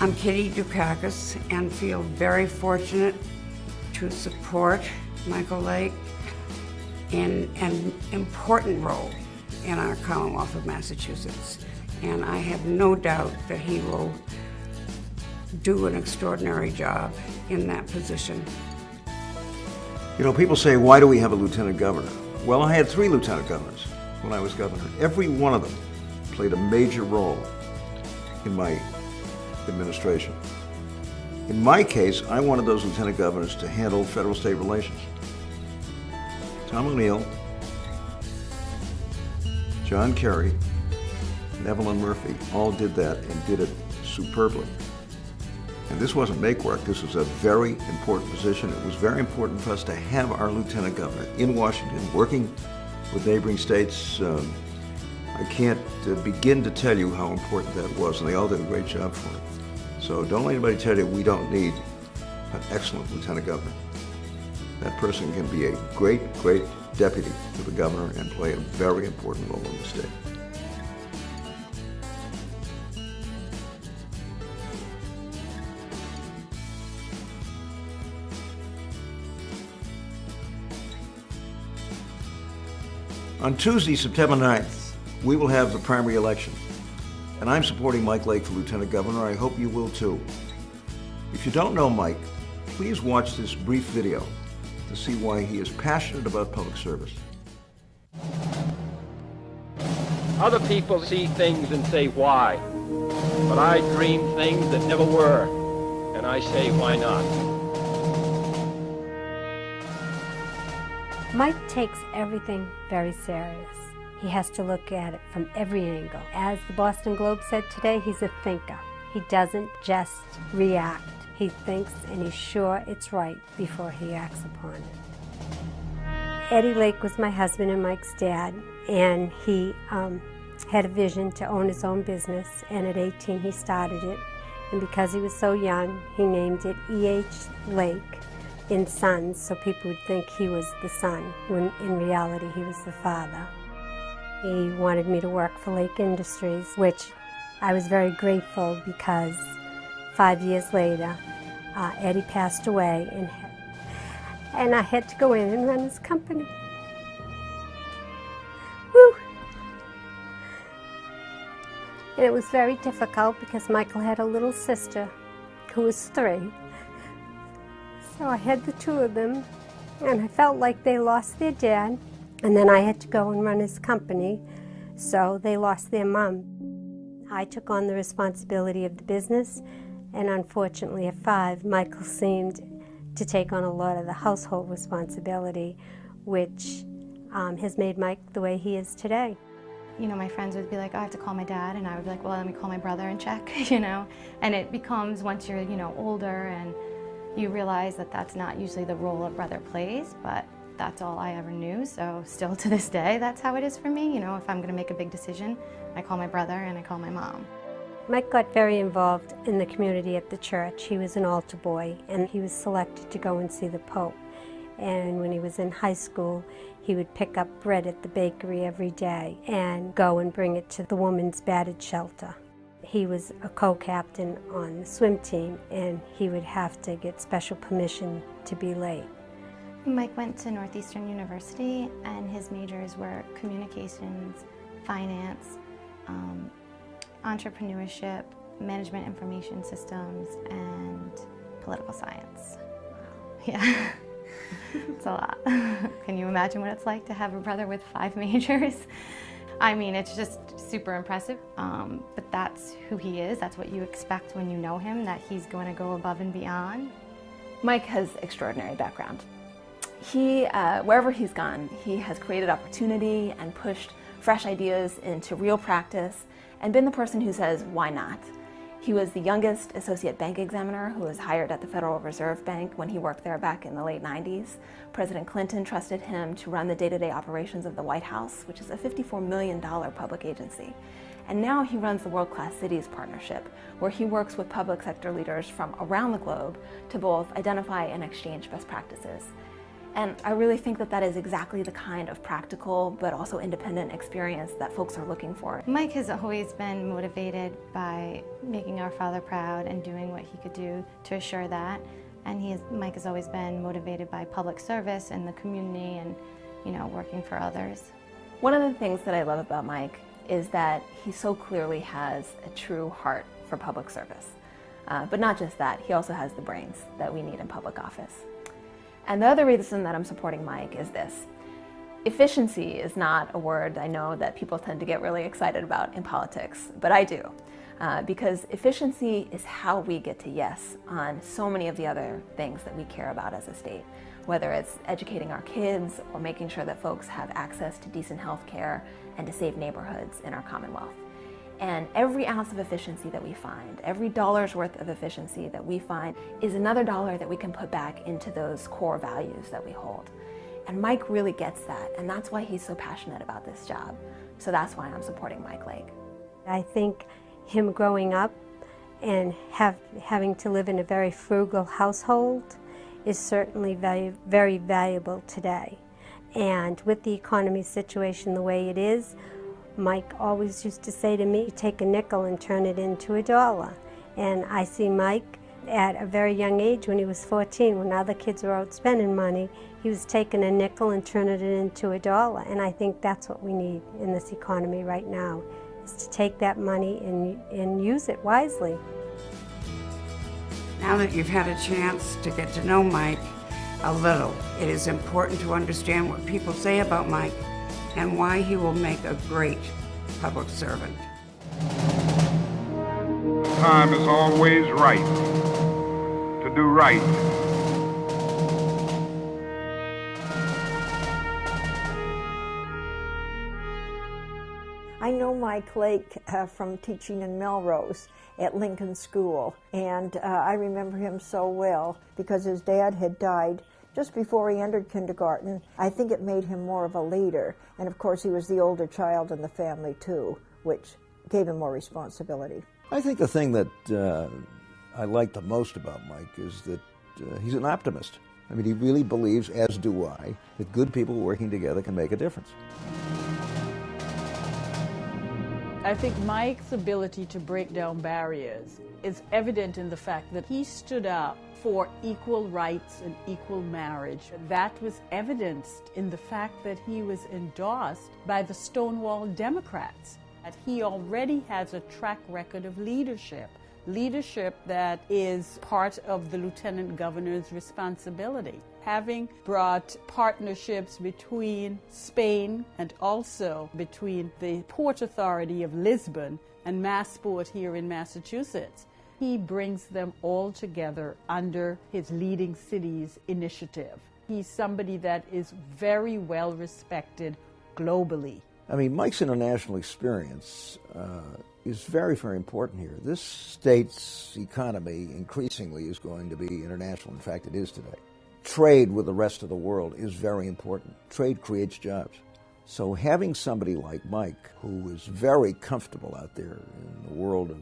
I'm Kitty Dukakis and feel very fortunate to support Michael Lake in an important role in our Commonwealth of Massachusetts. And I have no doubt that he will do an extraordinary job in that position. You know, people say, why do we have a lieutenant governor? Well, I had 3 lieutenant governors when I was governor. Every one of them played a major role in my administration. In my case, I wanted those lieutenant governors to handle federal-state relations. Tom O'Neill, John Kerry, and Evelyn Murphy all did that and did it superbly. And this wasn't make work, this was a very important position. It was very important for us to have our lieutenant governor in Washington working with neighboring states. I can't begin to tell you how important that was, and they all did a great job for it. So don't let anybody tell you we don't need an excellent lieutenant governor. That person can be a great, great deputy to the governor and play a very important role in the state. On Tuesday, September 9th, we will have the primary election. And I'm supporting Mike Lake for Lieutenant Governor. I hope you will too. If you don't know Mike, please watch this brief video to see why he is passionate about public service. Other people see things and say, why? But I dream things that never were, and I say, why not? Mike takes everything very serious. He has to look at it from every angle. As the Boston Globe said today, he's a thinker. He doesn't just react. He thinks and he's sure it's right before he acts upon it. Eddie Lake was my husband and Mike's dad, and he had a vision to own his own business, and at 18 he started it. And because he was so young, he named it E.H. Lake in Sons, so people would think he was the son, when in reality he was the father. He wanted me to work for Lake Industries, which I was very grateful because 5 years later, Eddie passed away, and I had to go in and run his company. Woo! And it was very difficult because Michael had a little sister who was 3. So I had the 2 of them, and I felt like they lost their dad, and then I had to go and run his company, so they lost their mom. I took on the responsibility of the business, and unfortunately at 5, Michael seemed to take on a lot of the household responsibility, which has made Mike the way he is today. You know, my friends would be like, oh, I have to call my dad, and I would be like, well, let me call my brother and check, you know. And it becomes, once you're, you know, older, and you realize that that's not usually the role a brother plays, but that's all I ever knew, so still to this day, that's how it is for me. You know, if I'm going to make a big decision, I call my brother and I call my mom. Mike got very involved in the community at the church. He was an altar boy, and he was selected to go and see the Pope. And when he was in high school, he would pick up bread at the bakery every day and go and bring it to the women's battered shelter. He was a co-captain on the swim team, and he would have to get special permission to be late. Mike went to Northeastern University, and his majors were communications, finance, entrepreneurship, management information systems, and political science. Yeah, it's a lot. Can you imagine what it's like to have a brother with 5 majors? I mean, it's just super impressive, but that's who he is. That's what you expect when you know him, that he's going to go above and beyond. Mike has extraordinary background. He, wherever he's gone, he has created opportunity and pushed fresh ideas into real practice and been the person who says, why not? He was the youngest associate bank examiner who was hired at the Federal Reserve Bank when he worked there back in the late 90s. President Clinton trusted him to run the day-to-day operations of the White House, which is a $54 million public agency. And now he runs the World Class Cities Partnership, where he works with public sector leaders from around the globe to both identify and exchange best practices. And I really think that that is exactly the kind of practical but also independent experience that folks are looking for. Mike has always been motivated by making our father proud and doing what he could do to assure that. And Mike has always been motivated by public service and the community and, working for others. One of the things that I love about Mike is that he so clearly has a true heart for public service. But not just that, he also has the brains that we need in public office. And the other reason that I'm supporting Mike is this. Efficiency is not a word I know that people tend to get really excited about in politics, but I do. Because efficiency is how we get to yes on so many of the other things that we care about as a state, whether it's educating our kids or making sure that folks have access to decent health care and to safe neighborhoods in our Commonwealth. And every ounce of efficiency that we find, every dollar's worth of efficiency that we find is another dollar that we can put back into those core values that we hold. And Mike really gets that, and that's why he's so passionate about this job. So that's why I'm supporting Mike Lake. I think him growing up and having to live in a very frugal household is certainly very valuable today. And with the economy situation the way it is, Mike always used to say to me, take a nickel and turn it into $1. And I see Mike at a very young age, when he was 14, when other kids were out spending money, he was taking a nickel and turning it into $1. And I think that's what we need in this economy right now, is to take that money and use it wisely. Now that you've had a chance to get to know Mike a little, it is important to understand what people say about Mike and why he will make a great public servant. Time is always right to do right. I know Mike Lake from teaching in Melrose at Lincoln School, and I remember him so well because his dad had died just before he entered kindergarten. I think it made him more of a leader, and of course he was the older child in the family too, which gave him more responsibility. I think the thing that I like the most about Mike is that he's an optimist. I mean, he really believes, as do I, that good people working together can make a difference. I think Mike's ability to break down barriers is evident in the fact that he stood up for equal rights and equal marriage. That was evidenced in the fact that he was endorsed by the Stonewall Democrats. That he already has a track record of leadership that is part of the Lieutenant Governor's responsibility. Having brought partnerships between Spain and also between the Port Authority of Lisbon and Massport here in Massachusetts, he brings them all together under his Leading Cities initiative. He's somebody that is very well respected globally. I mean, Mike's international experience is very, very important here. This state's economy increasingly is going to be international. In fact, it is today. Trade with the rest of the world is very important. Trade creates jobs. So having somebody like Mike, who is very comfortable out there in the world of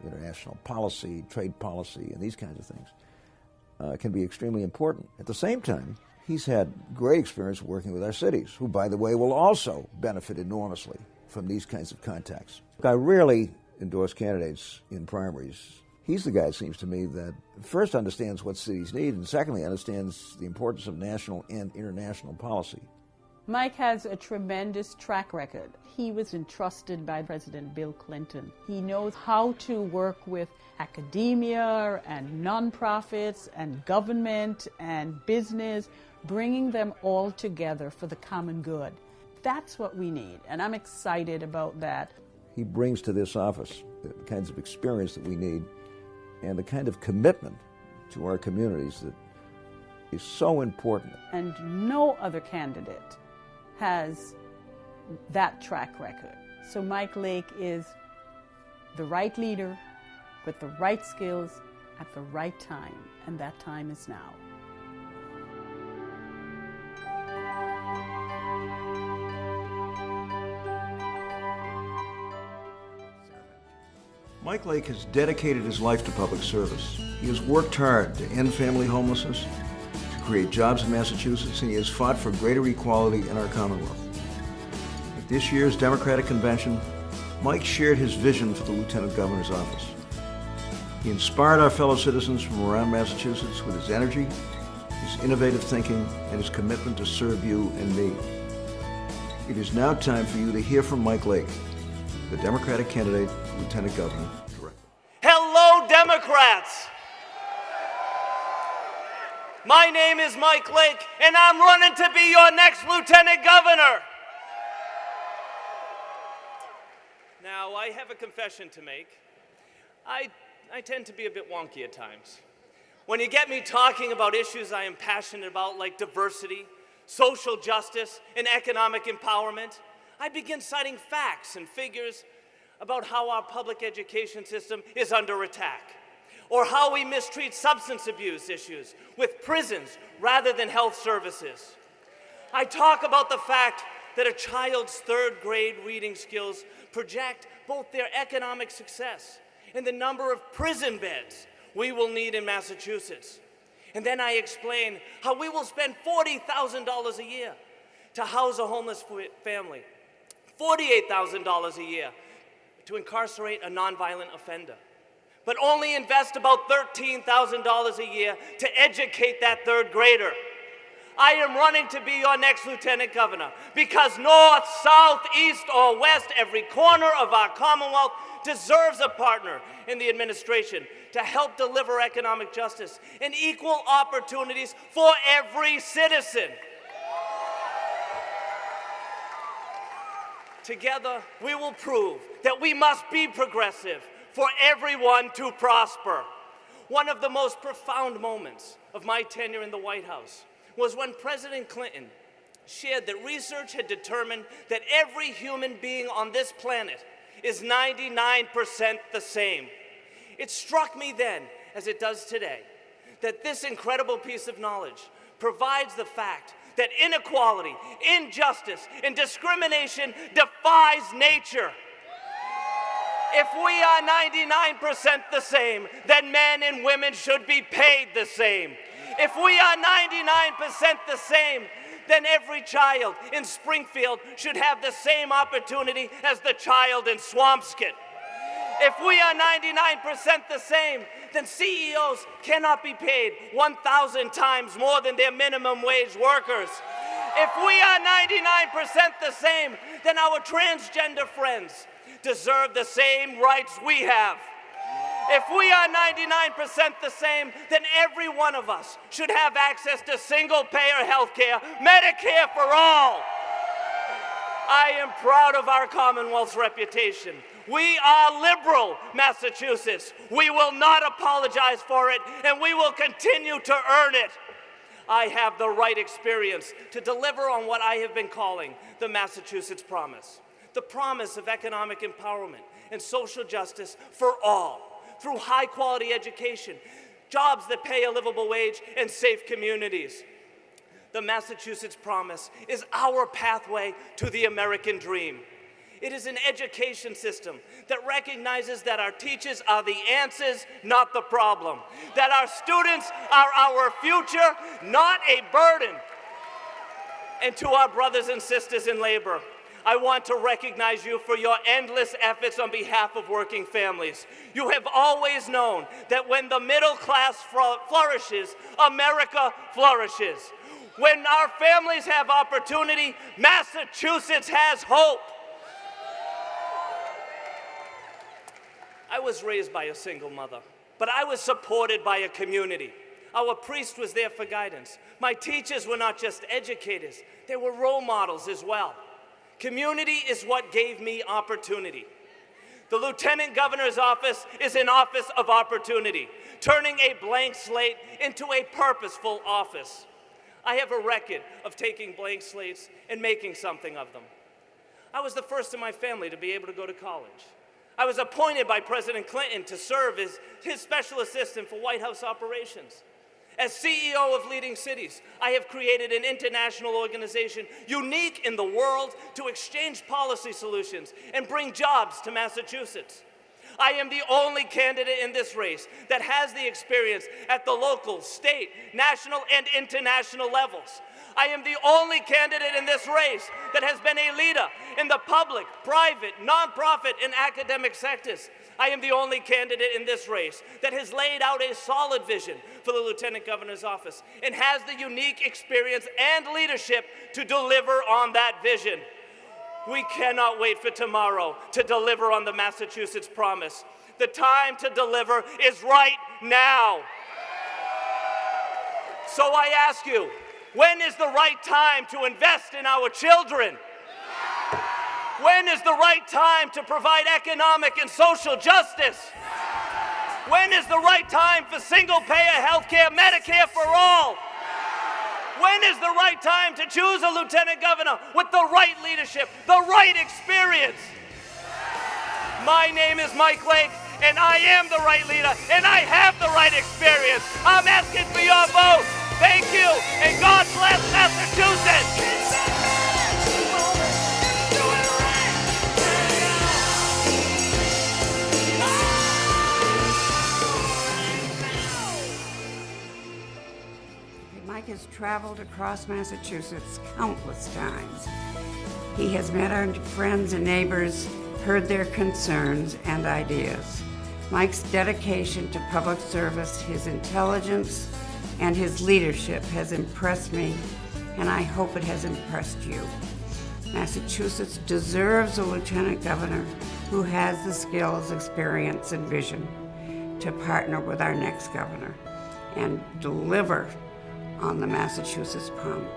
international policy, trade policy, and these kinds of things, can be extremely important. At the same time, he's had great experience working with our cities, who, by the way, will also benefit enormously from these kinds of contacts. I rarely endorse candidates in primaries. He's the guy, it seems to me, that first understands what cities need, and secondly understands the importance of national and international policy. Mike has a tremendous track record. He was entrusted by President Bill Clinton. He knows how to work with academia and nonprofits and government and business, bringing them all together for the common good. That's what we need, and I'm excited about that. He brings to this office the kinds of experience that we need and the kind of commitment to our communities that is so important. And no other candidate has that track record. So Mike Lake is the right leader with the right skills at the right time, and that time is now. Mike Lake has dedicated his life to public service. He has worked hard to end family homelessness, to create jobs in Massachusetts, and he has fought for greater equality in our Commonwealth. At this year's Democratic Convention, Mike shared his vision for the Lieutenant Governor's office. He inspired our fellow citizens from around Massachusetts with his energy, his innovative thinking, and his commitment to serve you and me. It is now time for you to hear from Mike Lake, the Democratic candidate for Lieutenant Governor. Hello, Democrats! My name is Mike Lake, and I'm running to be your next Lieutenant Governor. Now, I have a confession to make. I tend to be a bit wonky at times. When you get me talking about issues I am passionate about, like diversity, social justice, and economic empowerment, I begin citing facts and figures about how our public education system is under attack, or how we mistreat substance abuse issues with prisons rather than health services. I talk about the fact that a child's third grade reading skills project both their economic success and the number of prison beds we will need in Massachusetts. And then I explain how we will spend $40,000 a year to house a homeless family, $48,000 a year to incarcerate a nonviolent offender, but only invest about $13,000 a year to educate that third grader. I am running to be your next Lieutenant Governor because north, south, east, or west, every corner of our Commonwealth deserves a partner in the administration to help deliver economic justice and equal opportunities for every citizen. Together, we will prove that we must be progressive for everyone to prosper. One of the most profound moments of my tenure in the White House was when President Clinton shared that research had determined that every human being on this planet is 99% the same. It struck me then, as it does today, that this incredible piece of knowledge provides the fact that inequality, injustice, and discrimination defies nature. If we are 99% the same, then men and women should be paid the same. If we are 99% the same, then every child in Springfield should have the same opportunity as the child in Swampscott. If we are 99% the same, then CEOs cannot be paid 1,000 times more than their minimum wage workers. If we are 99% the same, then our transgender friends deserve the same rights we have. If we are 99% the same, then every one of us should have access to single-payer health care, Medicare for all. I am proud of our Commonwealth's reputation. We are liberal, Massachusetts. We will not apologize for it, and we will continue to earn it. I have the right experience to deliver on what I have been calling the Massachusetts Promise, the promise of economic empowerment and social justice for all, through high-quality education, jobs that pay a livable wage, and safe communities. The Massachusetts Promise is our pathway to the American dream. It is an education system that recognizes that our teachers are the answers, not the problem. That our students are our future, not a burden. And to our brothers and sisters in labor, I want to recognize you for your endless efforts on behalf of working families. You have always known that when the middle class flourishes, America flourishes. When our families have opportunity, Massachusetts has hope. I was raised by a single mother, but I was supported by a community. Our priest was there for guidance. My teachers were not just educators, they were role models as well. Community is what gave me opportunity. The Lieutenant Governor's office is an office of opportunity, turning a blank slate into a purposeful office. I have a record of taking blank slates and making something of them. I was the first in my family to be able to go to college. I was appointed by President Clinton to serve as his special assistant for White House operations. As CEO of Leading Cities, I have created an international organization unique in the world to exchange policy solutions and bring jobs to Massachusetts. I am the only candidate in this race that has the experience at the local, state, national, and international levels. I am the only candidate in this race that has been a leader in the public, private, nonprofit, and academic sectors. I am the only candidate in this race that has laid out a solid vision for the Lieutenant Governor's office and has the unique experience and leadership to deliver on that vision. We cannot wait for tomorrow to deliver on the Massachusetts promise. The time to deliver is right now. So I ask you, when is the right time to invest in our children? When is the right time to provide economic and social justice? When is the right time for single-payer health care, Medicare for all? When is the right time to choose a lieutenant governor with the right leadership, the right experience? My name is Mike Lake, and I am the right leader, and I have the right experience. I'm asking for your vote. Thank you, and God bless Massachusetts. Mike has traveled across Massachusetts countless times. He has met our friends and neighbors, heard their concerns and ideas. Mike's dedication to public service, his intelligence, and his leadership has impressed me, and I hope it has impressed you. Massachusetts deserves a lieutenant governor who has the skills, experience, and vision to partner with our next governor and deliver on the Massachusetts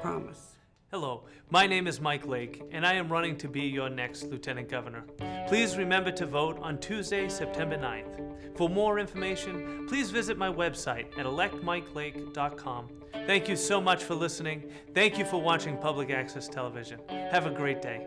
promise. Hello, my name is Mike Lake, and I am running to be your next Lieutenant Governor. Please remember to vote on Tuesday, September 9th. For more information, please visit my website at electmikelake.com. Thank you so much for listening. Thank you for watching Public Access Television. Have a great day.